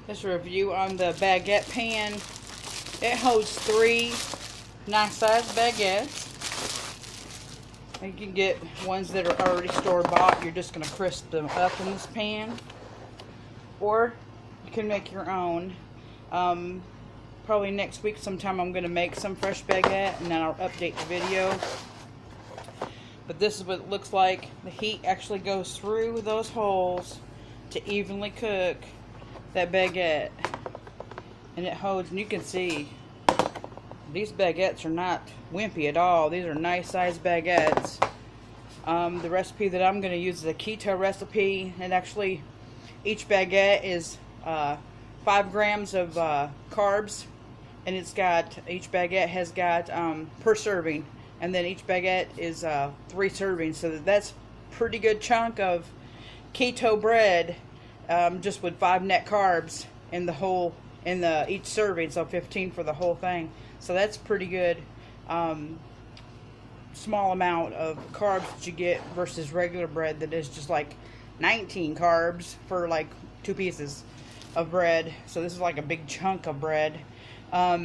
This review on the baguette pan. It holds 3 nice sized baguettes. You can get ones that are already store-bought. You're just going to crisp them up in this pan. Or you can make your own. Probably next week sometime I'm going to make some fresh baguette and then I'll update the video. But this is what it looks like. The heat actually goes through those holes to evenly cook that baguette. And it holds, and you can see these baguettes are not wimpy at all. These are nice sized baguettes. The recipe that I'm going to use is a keto recipe. And actually each baguette is 5 grams of carbs. And it's got, each baguette has got per serving. And then each baguette is 3 servings. So that's pretty good chunk of keto bread, just with 5 net carbs in the whole, each serving. So 15 for the whole thing. So that's pretty good. Small amount of carbs that you get versus regular bread that is just like 19 carbs for like 2 pieces of bread. So this is like a big chunk of bread. As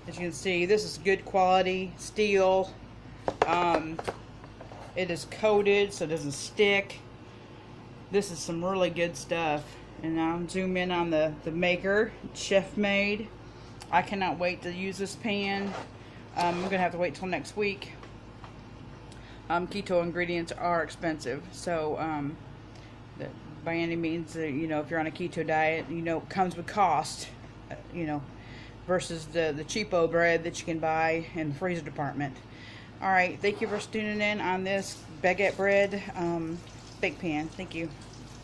you can see, this is good quality steel. It is coated so it doesn't stick. This is some really good stuff. And now I'm zoom in on the maker, chef made. I cannot wait to use this pan. I'm gonna have to wait till next week. Keto ingredients are expensive, so by any means, you know, if you're on a keto diet, you know, it comes with cost, you know, versus the cheapo bread that you can buy in the freezer department. All right, thank you for tuning in on this baguette bread bake pan. Thank you.